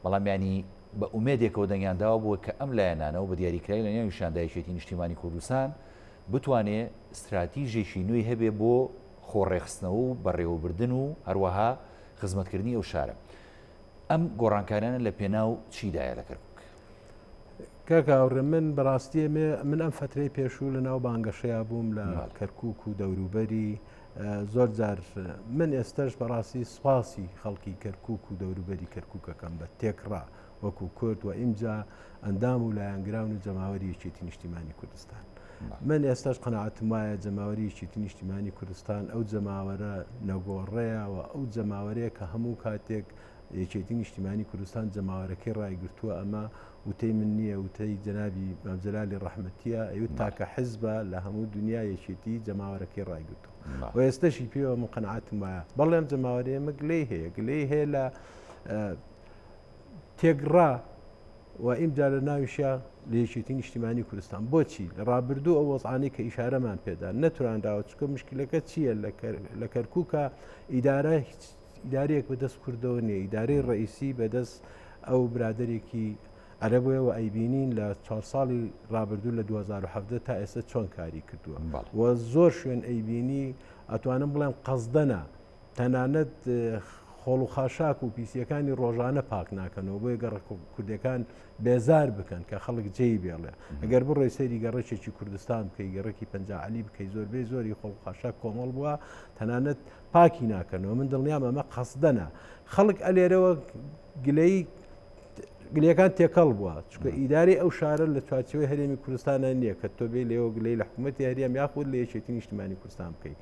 بەڵام ینی بە ئومێدێکەوە دەنگیانداوە بووە کە ئەم لایەنانەوە بە دیاریکراوی لە نێو نیشاندایەتی نیشتیمانی کوردستان بتوانێت استراتیژێکی نوێی هەبێ بۆ خۆڕێخستنەوە و بەڕێوەبردن و هەروەها خزمەتکردنی ئەو شارە ئەم گۆڕانکارانە لە پێناو چیدایە لە کەرکووک کاکاوڕێ من بەڕاستی من ئەم فترەی پێشوو لە ناو بانگەشەیە بووم لە کەرکووک و دەوروبەری زۆر جار من ئێستش بەڕاستی سوپاسی خەڵکی کەرکووک و دەوروبەری کەرکووکەکەم بە تێکڕا وەکو کورد و ئیمجا ئەندام و لایەنگراون و جەماوەری یەکێتی نیشتیمانی کوردستان من ئێستاش قەناعەتم وایە جەماوەری یەکێتی نیشتیمانی کوردستان ئەو جەماوەرە نەگۆڕەیە و ئەو جەماوەرەیە کە هەموو کاتێک یەکێتی نیشتیمانی کوردستان جەماوەرەکەی ڕایگرتووە ئەمە وتەی من نییە وتەی جەنابی مەمجەلالی ڕەحمەتیە ئەوت تاکە حیزبە لە هەموو دنیا یەکێتی جەماوەرەکەی ڕایگرتووە و ئێستاشی پێوە من قەناعەتم وایە بەڵێم جەماوەرەیەمە گلەی هەیە گلەی هەیە لە تێگڕا و ئیمجا لە ناویشە لە یەکێتی نیشتیمانی کوردستان بۆچی لە ڕابردوو ئەو وەزعانەی کە ئیشارەمان پێدا نەتوانراوە چکە مشکلەکە چییە لە کەرکووکە ئیدارەیەک بەدەست کوردەوە نیە ئیدارەی ڕئیسی بەدەست ئەو برادێکی عەرەبەوە و ئەیبینین لە 4 ساڵی ڕابردوو لە 2017 تا ئێستا چۆن کاری کردووە و زۆر شوێن ئەیبینی ئەتوانم بڵێم قەزدەنە تەنانەت خۆڵ و خاشاک و پیسیەکانی ڕۆژانە پاک ناکەنەوە بۆیە گەڕە کوردەکان بێزار بکەن کە خەڵک جێی بێڵێ ئەگەر بڕۆی سەیری گەڕێکێکی کوردستان بکەی گەڕێکی پەنجعەلی بکەی زۆربەی زۆری خۆڵ و خاشاک کۆمەڵ بووە تەنانەت پاکی ناکەنەوە من دڵنیام ئەمە قەسدەنە خەڵک ئەلێرەوە گلەکان تێکەڵ بووە چکە ئیداری ئەو شارە لە چوارچەوەی هەرێمی کوردستانە نییە کە تۆ بێ لێەوە گلەی لە حکوومەتی هەریەم یاخود لە یەکێتی نیشتیمانی کوردستان بکەیت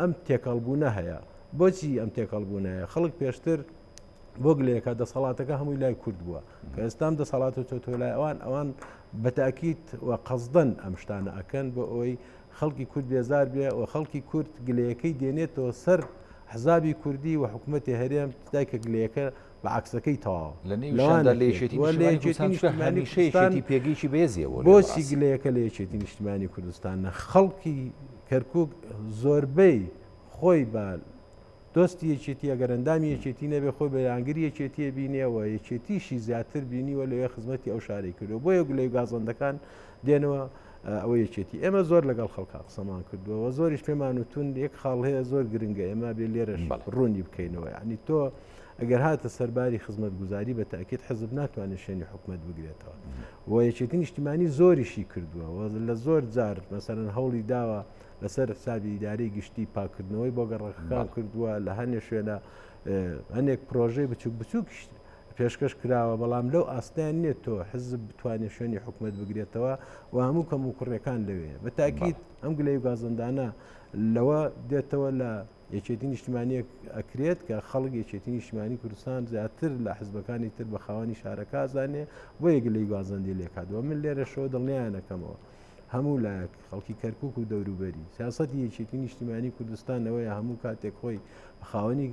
ئەم تێکەڵبوونە هەیە بۆچی ئەم تێکەڵبوونایە خەڵک پێشتر بۆ گلەیەکە دەسەڵاتەکە هەمووی لای کورد بووە کە ئێستام دەسەڵات و چۆتۆ لای ئەوان بەتاکیت و قەزدەن ئەم شتانە ئەکەن بۆ ئەوەی خەڵکی کورد بێزار بێ و خەڵکی کورد گلەیەکەی دێنێتەوە سەر حزابی کوردی و حکوومەتی هەرێم دایکە گلەیەکە بە عکسەکەی تەواو لەێشێتی پێگەیشی بێزیەوە بۆچی گلەیەکە لە یەکێتی نیشتیمانی کوردستانە خەڵکی کەرکووک زۆربەی خۆی بە دۆستی یەکێتی ئەگەرەندامی یەکێتی نەبێ خۆی بە یانگری یەکێتیە بینیەوە یەکێتیشی زیاتر بینیوە لەوێ خزمەتی ئەو شارەی کردو بۆیە گلەی گازەندەکان دێنەوە ئەوە یەکێتی ئێمە زۆر لەگەڵ خەڵکا قسەمان کردووە زۆریش پێمان وتون یەک خاڵ هەیە زۆر گرنگە ئێمە بێ لێرەش ڕوونی بکەینەوە ینی تۆ ئەگەر هاتە سەرباری خزمەت گوزاری بە تاکێت حزب ناتوانێت شوێنی حکومت بگرێتەوە و یەکێتی نیشتیمانی زۆریشی کردووە لە زۆر جار مەسەرەن هەوڵی داوە لەسەر حسابی ئیدارەی گشتی پاکردنەوەی بۆ گەڕەکان کردووە لە هەنێ شوێنە هەنێک پرۆژەی بچوک بچووک پێشکەش کراوە بەڵام لەو ئاستیان نێت تۆ حزب بتوانێت شوێنی حکومت بگرێتەوە و هەموو کەم و کوڕەکان لەوێ بە تاکیت ئەم گلەی و گازەندانە لەوە دێتەوە لە یەکێتی نیشتیمانی ئەکرێت کە خەڵک یەکێتی نیشتیمانی کوردستان زیاتر لە حزبەکانی تر بە خاوەنی شارەکە زانێ بۆ یەگلەی گازەندی لێکاتەوە من لێرەشەوە دڵنیایانەکەمەوە هەموو لایەک خەڵکی کەرکووک و دەوروبەری سیاسەتی یەکێتی نیشتیمانی کوردستانەوەی هەموو کاتێک خۆی بە خاوەنی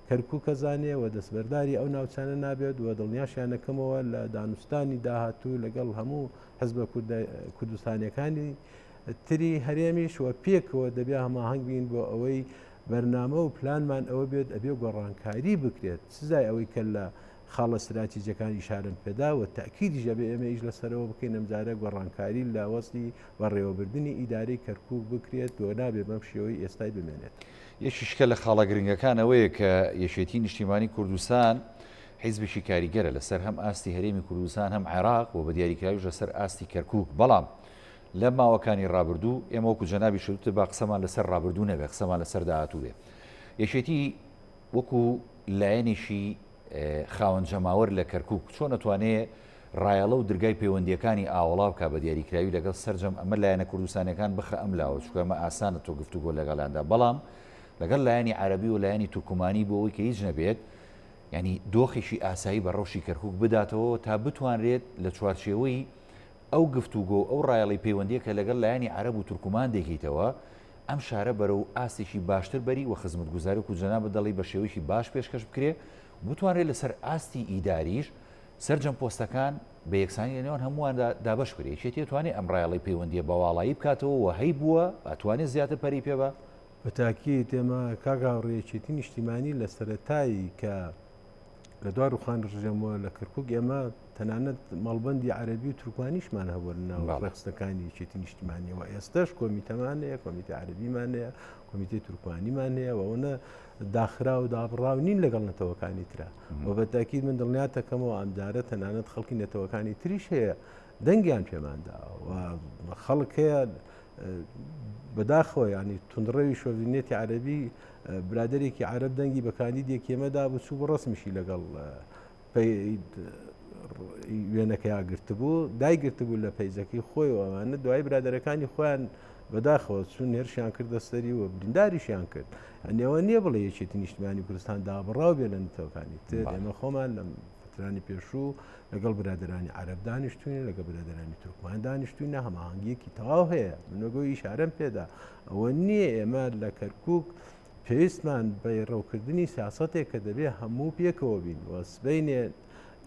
کەرکووکە زانێ و دەستبەرداری ئەو ناوچانە نابێت و دڵنیاشیانەکەمەوە لە دانوستانی داهاتوو لەگەڵ هەموو حزبە کوردستانیەکانی تری هەرێمیش وە پێکەوە دەبێ هەماهەنگ بین بۆ ئەوەی بەرنامە و پلانمان ئەوە بێت ئەبێ گۆڕانکاری بکرێت سزای ئەوەی کە لە خاڵە استراتیجەکانی شارن پێدا و تاکیدی ژەبێ ئێمە ئیش لەسەرەوە بکەین ئەمجارە گۆڕانکاری لە وەستی بەڕێوەبردننی ئیدارەی کەرکووک بکرێت و نابێ بەم شێوەی ئێستای بمێنێت یەکیشکە لە خاڵە گرنگەکانەوەیە کە یەکێتی نیشتیمانی کوردستان حیزبێکی کاریگەرە لەسەر هەم ئاستی هەرێمی کوردستان هەم عێراق و بە دیاریکراویش لەسەر ئاستی کەرکووک بەڵام لە ماوەکانی ڕابردوو ئێمە وەکو جەنابی شوتە با قسەمان لەسەر ڕابردوو نەبێ قسەمان لەسەر داهاتوو بێ یەکێتی وەکو لایەنێکی خاوەن جەماوەر لە کەرکووک چۆن نەتوانێت ڕایەڵە و دەرگای پەیوەندیەکانی ئاوەڵا بکە بە دیاریکراوی لەگەڵ سەررجەم ئەمە لایەنە کوردستانەکان بخە ئەم لاوە چکە ئەمە ئاسانە تۆ گفتوگۆ لەگەڵیاندا بەڵام لەگەڵ لایەنی عەرەبی و لایەنی تورکمانی بۆ ئەوەی کە هیچ نەبێت ینی دۆخێکی ئاسایی بە ڕەوشی کەرکووک بداتەوە تا بتوانرێت لە چوارچێوەی ئەو گفتوگۆ ئەو ڕایەڵی پەیوەندیە کە لەگەڵ لایەنی عەرەب و تورکمان دەکەیتەوە ئەم شارە بەرەو ئاستێکی باشتر بەری و خزمەت گوزاری و جەنابەت دەڵی بە شێوەیەکی باش پێشکەش بکرێ بتوانێت لەسەر ئاستی ئیداریش سەرجەم پۆستەکان بە یەکسانی لەنێوان هەمووان دابش کرێ یەکێتی توانێت ئەم ڕایەڵی پەیوەندیە بەواڵایی بکاتەوە و هەی بووە ئەتوانێت زیاتر پەری پێ بە بەتاکی تێمە کاگاڕێکێتی نیشتیمانی لە سەرەتایی کە لە دوای ڕوخان ڕژەمەوە لە کەرکووک ئێمە تەنانەت مەڵبەندی عەربی و تورکمانیشمان هەبووە لەناو ڕێخستەکانی یەکێتی نیشتیمانیەوە ئێستاش کۆمیتەمان هەیە کۆمیتە عەربیمان هەیە کۆمیتەی تورکمانیمان هەیە وەوەنە داخرا و دابڕاو نین لەگەڵ نەتەوەکانی ترا و بەتاکید من دڵنیاتەکەمەوە ئەمجارە تەنانەت خەڵکی نەتەوەکانی تریش هەیە دەنگیان پێماندا و خەڵک هەیە بەداخەوە ینی تونندڕەوی شۆڤینێتی عەربی برادێکی عرب دەنگی بە کاندیدێک ئێمەدا بوو چوو بە ڕسمیشی لەگەڵ وێنەکە یاگرتبوو دایگرتبوو لە پەیزەکەی خۆی ئەوانە دوای برادەرەکانی خۆیان بەداخەوە چون هێرشیان کردە سەری و برینداریشیان کرد ئەنێەوە نییە بڵێ یەکێتی نیشتیمانی کوردستان دابڕاو بێ لە نەتەوەکانی تر ئێمە خۆمان لە فترانی پێشوو لەگەڵ برادرانی عرب دانیشتوین لەگەڵ برادرانی تورکمان دانیشتوینە هەماهنگگیەکی تەواو هەیە منەگۆی ئیشارەم پێدا ئەوە نییە ئێمە لە کەرکووک پێویستمان بە ڕێوکردنی سیاسەتێک کە دەبێت هەموو پێکەوە بین وەسبینێ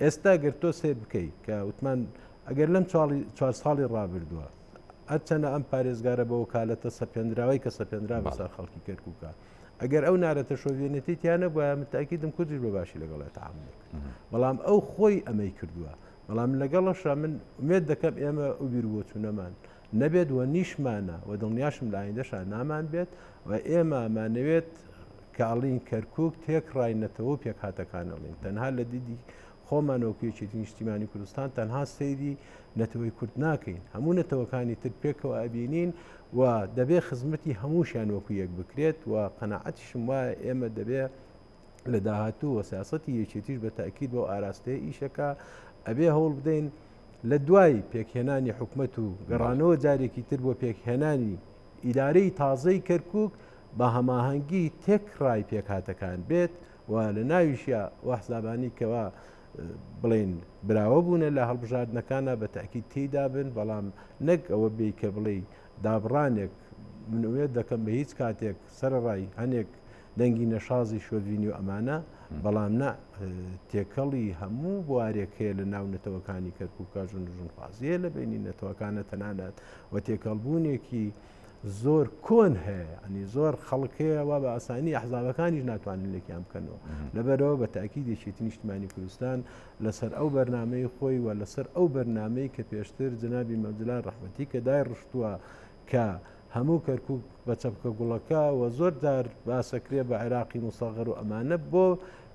ئێستا گرتۆ سێ بکەیت کە وتمان ئەگەر لەم 4 ساڵی ڕابردووە ئەچەنە ئەم پارێزگارە بە وکالەتە سەپێنراوی کە سەپێنرا بەسەر خەڵکی کەرکووکە ئەگەر ئەو نارەتە شۆڤێنێتی تیانە بۆە متاکیدم کوردیش بە باشی لەگەڵێت تعاملێک بەڵام ئەو خۆی ئەمەی کردووە بەڵام لەگەڵەشە من ومێت دەکەم ئێمە ئەو بیربۆچوونەمان نەبێت وە نیشمانە و دڵنیاشم لە ئایندەشان نامان بێت و ئێمە مانەوێت کاڵین کەرکووک تێکڕاینەتەوە پێک هاتەکانەڵین تەنها لە دیدی خۆمانەوەکوێکی نیشتیمانی کوردستان تەنها سەیری نەتەوەی کورد ناکەین هەموو نەتەوەکانی تر پێکەوە ئەبینین و دەبێ خزمەتی هەمووشیان وەکو یەک بکرێت و قەناعەتیشم وایە ئێمە دەبێ لە داهاتوو و سیاسەتی یەکێتیش بە تاکید بۆ ئاراستەیە ئیشەکە ئەبێ هەوڵ بدەین لە دوای پێکهێنانی حکومەت و گەڕانەوە جارێکی تر بۆ پێکهێنانی ئیدارەی تازەی کەرکووک بە هەماهەنگی تێکڕای پێکهاتەکان بێت و لە ناویشە وەحزابانی کەوا بڵێن براوە بوونە لە هەڵبژاردنەکانە بە تاکید تێیدا بن بەڵام نەک ئەوە بێ کە بڵێ دابڕانێک منوێت دەکەم بە هیچ کاتێک سەرڕای هەنێک دەنگی نەشازی شۆڤینی و ئەمانە بەڵام نە تێکەڵی هەموو بوارێک هەیە لە ناو نەتەوەکانی کەرکووکە ژونفازیە لە بینی نەتەوەکانە تەنانەت و تێکەڵبوونێکی زۆر کۆن هەیە ئەنی زۆر خەڵکەیەوە بە ئاسانی ئەحزابەکانیش ناتوانن لێکیان بکەنەوە لەبەرەوە بە تاکید یەکێتی نیشتیمانی کوردستان لەسەر ئەو بەرنامەی خۆی و لەسەر ئەو بەرنامەی کە پێشتر جنابی مەمدلان ڕەحمەتی کە دای ڕشتووە کە هەموو کەرکووک بە چەپکە گوڵەکە و زۆر جار باسەکرێ بە عێراقی موسەغەر و ئەمانە بۆ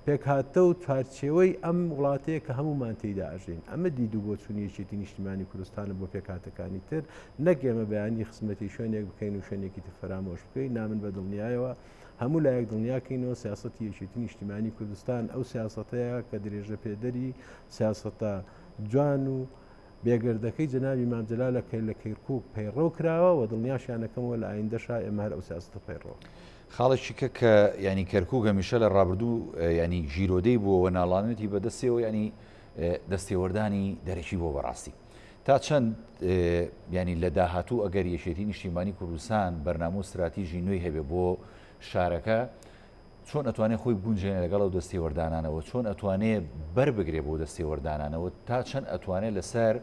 پێکهاتە و چارچێوەی ئەم وڵاتەیە کە هەمومان تێیدا ئەژین ئەمە دید و بۆ چوونیەکێتی نیشتیمانی کوردستانە بۆ پێکهاتەکانی تر نەک ئێمە بەیانی خزمەتی شوێنێک بکەین و شوێنێکی تر فەرامۆش بکەین نامن بە دڵنیایەوە هەموو لایەک دڵنیاکەینەوە سیاسەتی یەکێتی نیشتیمانی کوردستان ئەو سیاسەتەیە کە درێژە پێدەری سیاسەتە جوان و بێگردەکەی جنابی مامجلال لە کەرکووک پەیڕۆ کراوە و دڵنیاشیانەکەمەوە لە ئایندەشا ئێمە هەر ئەو سیاستە پەیڕۆ خاڵێکی کە ینی کەرکووک هەمیشە لە ڕابردوو ینی ژیرۆدەی بووە ناڵانێتی بەدەستەوە ینی دەستێوەردانی دەرەکی بۆ بەڕاستی تا چەند ینی لە داهاتوو ئەگەر یەکێتی نیشتیمانی کوردستان بەرنامە و استراتیژی نوێی هەبێ بۆ شارەکە چۆن ئەتوانێت خۆی بگونجێنە لەگەڵ ئەو دەستێوەردانانەوە چۆن ئەتوانێت بەربگرێ بۆ دەستێوەردانانەوە تا چەند ئەتوانێت لەسەر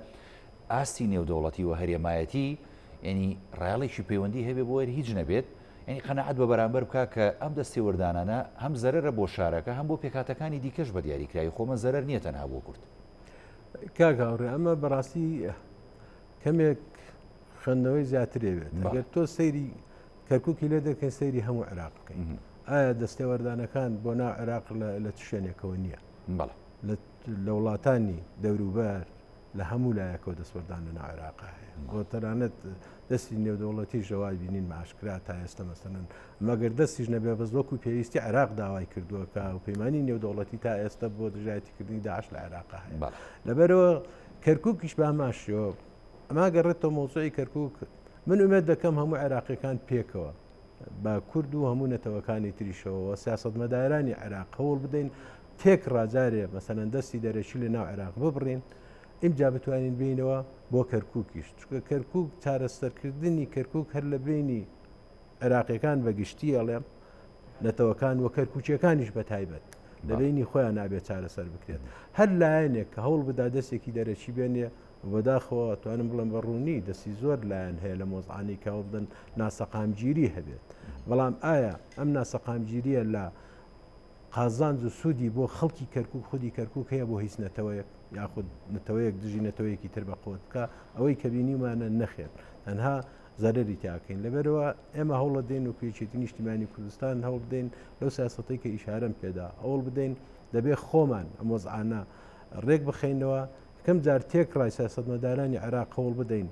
ئاستی نێودەوڵەتی و هەرێمایەتی ینی ڕایاڵێکی پەیوەندی هەبێ بۆ هیچ نەبێت ینی قەنەعەت بە بەرامبەر بکە کە ئەم دەستێوەردانانە هەم زەرەرە بۆ شارەکە هەم بۆ پێکهاتەکانی دیکەش بە دیاریکراوی خۆمە زەرەر نییە تەنها بۆ کورد کاکاوڕێ ئەمە بەڕاستی کەمێک خوێندنەوەی زیاترێ بێت ئەگەر تۆ سەیری کەرکووکی لێ دەکەین سەیری هەموو عێراق بکەین ئایا دەستێوەردانەکان بۆ ناو عێراق لە چ شوێنێکەوە نییە لە وڵاتانی دەوروبەر لە هەموو لایەکەوە دەستوەردانە ناو عێراق هەیە بۆ تەنانەت دەستی نێودەوڵەتی ژەوای بینین ماشکرا تا ئێستا مەسەنن مەگەر دەستیش نەبێ بەس وەکو پێویستی عێراق داوای کردووەکە و پەیمانی نێودەوڵەتی تا ئێستا بۆ دژایەتیکردنی داعش لە عێراق هەیە لەبەرەوە کەرکووکیش باماشەوە ئەما گەڕێتەوە مۆزوعی کەرکووک من ئومێد دەکەم هەموو عێراقیەکان پێکەوە با کورد و هەموو نەتەوەکانی تریشەوە سیاسەتمەدارانی عێراق هەوڵ بدەین تێک ڕاجارێ مەسەنەن دەستی دەرەشی لە ناو عێراق ببڕین ئیمجا بتوانین بینەوە بۆ کەرکووکیش چکە کەرکووک چارەسەرکردنی کەرکووک هەر لە بینی عێراقیەکان بەگشتی ئەڵێم نەتەوەکان وە کەرکوچیەکانیش بە تایبەت لەبینی خۆیان نابێت چارەسەر بکرێت هەر لایەنێک کە هەوڵ بدا دەستێکی دەرەچی بێنێ بەداخەوە توانم بڵم بەڕوونی دەستی زۆر لایەن هەیە لە مۆزعانی کەەوە بدەن ناسەقامگیری هەبێت بەڵام ئایا ئەم ناسەقامگیریە لە قازانج و سوودی بۆ خەڵکی کەرکوو خودی کەرکوو هەیە بۆ هیچ نەتەوەیەک یاخود نەتەوەیەک دژی نەتەوەیەکی تر بەقوت بکە ئەوەی کە بینیمانە نەخێت تەنها زەرری تاکەین لەبەرەوە ئێمە هەوڵە دێن و کوێچێتی نیشتیمانی کوردستان هەوڵ بدەین لەو سیاسەتەی کە ئیشارەم پێدا هەوڵ بدەین دەبێت خۆمان ئەمۆزعانە ڕێک بخەینەوە کەم جار تێکڕای سیاسەتمەدارانی عێراق هەوڵ بدەین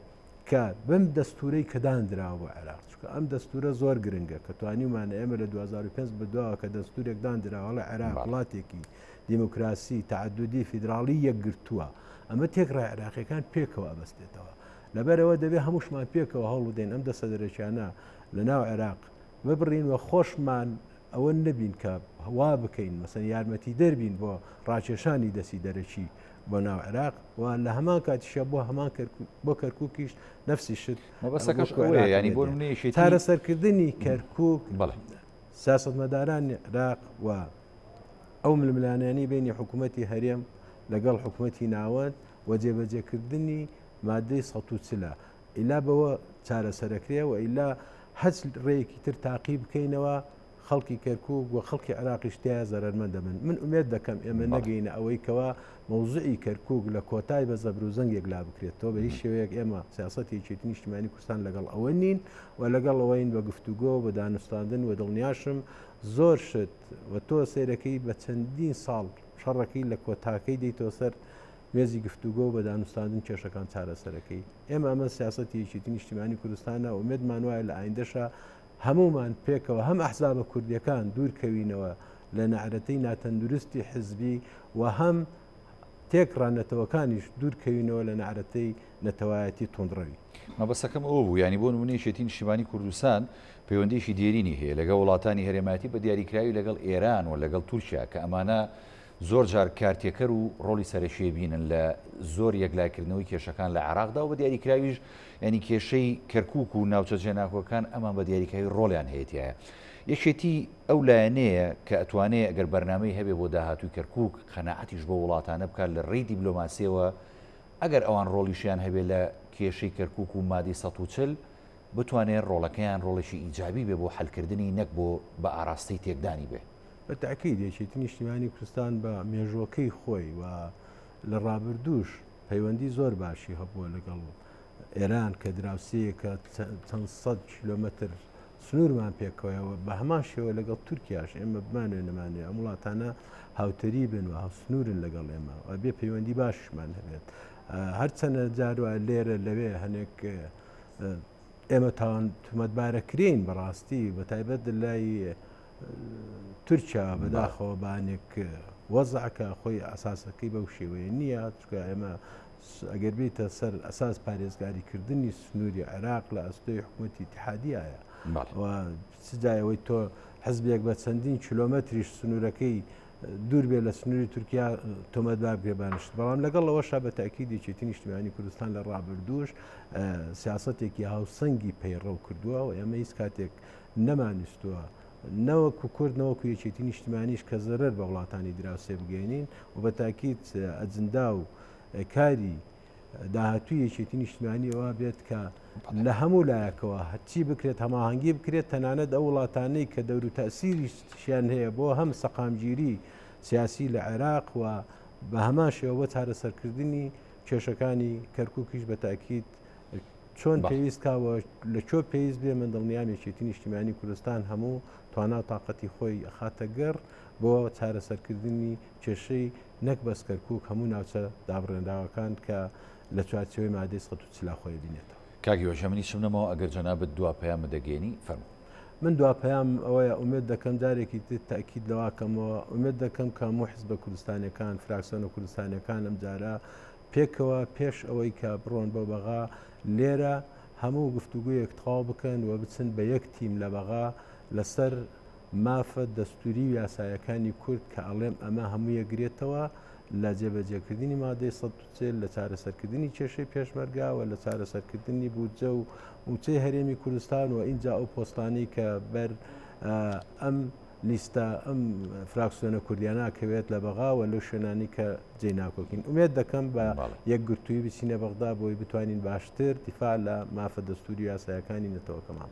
کە بم دەستورەی کەدانراوە بۆ عێراق چکە ئەم دەستورە زۆر گرنگە کە توانیمانە ئێمە لە 2005 بەدواوە کە دەستورێک دانراوە عێراق وڵاتێکی دیموکراسی تعدودی فیدراالی یەکگرتووە ئەمە تێکڕای عێراقیەکان پێکەوە ئەبەستێتەوە لەبەرەوە دەبێت هەمووشمان پێکەوە هەوڵ بدەین ئەم دەسە دەرەچانە لە ناو عێراق ببڕینوە خۆشمان ئەوە نەبین کە هەوا بکەین مەسەن یارمەتی دەربین بۆ ڕاکێشانی دەستی دەرەچی بۆ ناو عێراق و لە هەمان کاتیشە بۆ هەمان بۆ کەرکووکیش نفسی شت مەبەستەکەش ینی بۆ منێشی چارەسەرکردنی کەرکووک سیاسەتمەدارانی عێراق و ئەو ململانیانی بینی حکوومەتی هەرێم لەگەڵ حکوومەتی ناوەند و جێبەجێکردنی مادەی ١40 ئیلا بەوە چارەسەرەکرێ و ئیلا هەچ ڕێیەکی تر تاقی بکەینەوە خەڵکی کەرکووک و خەڵکی عێراقیشتیا زەرمەندە من ئومێد دەکەم ئێمە نەگەینە ئەوەی کەوا مەوزعی کەرکووک لە کۆتای بە زەبروزەنگێک لا بکرێتەوە بە هیچ شێوەیەک ئێمە سیاسەتی یەکێتی نیشتیمانی کوردستان لەگەڵ ئەوە نین و لەگەڵ ئەوەین بە گفتوگۆ بە دانوستاندن و دڵنیاشم زۆر شت و تۆ سیرەکەی بە چەندین ساڵ شەڕەکەی لە کۆتاکەی دەیتۆ سەر مێزی گفتوگۆ بە دانوستاندن کێشەکان چارەسەرەکەی ئێمە ئەمە سیاسەتی یەکێتی نیشتیمانی کوردستانە ئومێدمان وایە لە ئایندەشە هەمومان پێکەوە هەم ئەحزابە کوردیەکان دوورکەوینەوە لە نەعرەتەی ناتەندروستی حزبی و هەم تێکڕانەتەوەکانیش دوورکەوینەوە لە نەعرەتەی نەتەوایەتی تۆندڕەوی مەبەستەکەم ئەو بوو ینی بۆ نمونەیەکێتی نیشتیمانی کوردستان پەیوەندیشی دێرینی هەیە لەگەڵ وڵاتانی هەرێماتی بە دیاریکراوی لەگەڵ ئێران و لەگەڵ تورکیا کە ئەمانە زۆر جار کارتێکەر و ڕۆڵی سەرەشیە بینن لە زۆر یەکلایکردنەوەی کێشەکان لە عێراقدا و بە دیاریکراویش ینی کێشەی کەرکووک و ناوچە جێناکۆکان ئەمان بە دیاریکراوی ڕۆڵیان هەیەتیایە یەکێتی ئەو لایەنەیە کە ئەتوانێت ئەگەر بەرنامەی هەبێ بۆ داهاتووی کەرکووک قەناعەتیش بۆ وڵاتانە بکات لە ڕێی دیبلۆماسیەوە ئەگەر ئەوان ڕۆڵیشیان هەبێت لە کێشەی کەرکووک و مادی ١40 بتوانێت ڕۆڵەکەیان ڕۆڵێکی ئیجابی بێ بۆ حەلکردنی نەک بۆ بە ئاراستەی تێکدانی بێ بە تاکید یەکێتی نیشتیمانی کوردستان بە مێژوەکەی خۆی و لە ڕابردووش پەیوەندی زۆر باشی هەبووە لەگەڵ ئێران کە دراوسەیەکە چەند سەد کیلۆمەتر سنوورمان پێکەوەیەوە بە هەمان شێوە لەگەڵ تورکیاش ئێمە بمانوێ نەمانێ ئەم وڵاتانە هاوتەری بن و هاوسنوورن لەگەڵ ئێمە و بێ پەیوەندی باشمان هەبێت هەرچەنە جاروە لێرە لەوێ هەنێک ئێمە تاوان تومەتبارەکرین بەڕاستی بە تایبەت لای تورکیا بەداخەوە بانێک وەزعکە خۆی ئاساسەکەی بەو شێوەیە نییە چکە ئێمە ئەگەر بیتە سەر ئەساس پارێزگاریکردنی سنووری عێراق لە ئەستۆی حکوومەتی اتحادیایە و سجایەوەی تۆ حزبێک بە چەندین کیلۆمەتریش سنوورەکەی دوور بێ لە سنووری تورکیا تۆمەتبار گرێبانشت بەڵام لەگەڵ ئەوەشا بە تاکید یەکێتی نیشتیمانی کوردستان لە ڕابردووش سیاسەتێکی هاوسەنگی پەیڕەو کردووە و ئێمە هیچ کاتێک نەمانویستووە نەوەکو کورد نەوەکو یەکێتی نیشتیمانیش کە زەرەر بە وڵاتانی دراوسێ بگەێنین و بە تاکید ئەجندا و کاری داهاتووی یەکێتی نیشتیمانی ئەوە بێت کە لە هەموو لایەکەوە هەرچی بکرێت هەماهەنگی بکرێت تەنانەت ئەو وڵاتانەی کە دەور و تەسیریشیان هەیە بۆ هەم سەقامگیری سیاسی لە عێراق و بە هەمان شێوە چارەسەرکردنی کێشەکانی کەرکووکیش بە تاکید چۆن پێویست کاوە لە چۆ پێویست بێ من دڵنیام یەکێتی نیشتیمانی کوردستان هەموو توانە تااقەتی خۆی خاتە گەڕ بۆ چارەسەرکردنی کێشەی نەک بەس کەرکووک هەموو ناوچە دابڕێنراوەکان کە لە چوارچەوەی مادەی ١40 خۆی بینێتەوە کاگیۆژە منی شمنەوە ئەگەر جەنابەت دوا پەیام دەگەێنی فەرموو من دوا پەیام ئەوەیە ئومێد دەکەم جارێکی تاکید لەواکەمەوە ئومێد دەکەم کە هەموو حزبە کوردستانیەکان فراکسیۆنە کوردستانیەکان ئەم جارە پێکەوە پێش ئەوەی کە بڕۆن بە بەغا لێرە هەموو گفتوگویەک تەواو بکەن و بچن بە یەک تیم لە بەغا لەسەر مافە دەستوری و یاسایەکانی کورد کە ئەڵێم ئەمە هەموو یەگرێتەوە لە جێبەجێکردنی مادەی ١40 لە چارەسەرکردنی کێشەی پێشمەرگاوە لە چارەسەرکردنی بودجە و موچەی هەرێمی کوردستان و اینجا ئەو پۆستانی کە بەر ئەم لیستە ئەم فراکسیۆنە کوردیانە کەوێت لە بەغاوە لەو شوێنانی کە جێ ناکۆکین ئومێد دەکەم بە یەک گرتووی بچینە بەغدا بۆی بتوانین باشتر دیفاع لە مافە دەستوری یاسایەکانی نەتەوەکەمان.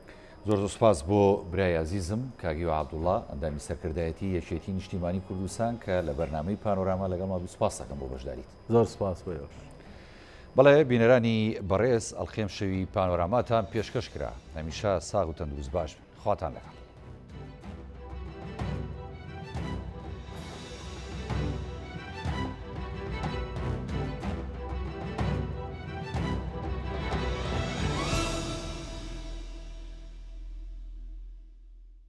زۆر سوپاس بۆ برای عزیزم کاگیۆ عەبدوڵڵا ئەندامی سەرکردایەتی یەکێتی نیشتیمانی کوردستان کە لە بەرنامەی پانۆراما لەگەڵما سوپاس دەکەم بۆ بەشداریت. زۆر سوپاس بۆیەوە. بەڵێ بینەرانی بەڕێز ئەڵخێم شەوی پانۆراماتان پێشکەش کرا هەمیشە ساغ و تەندروست باش خواتان لەگەڵ.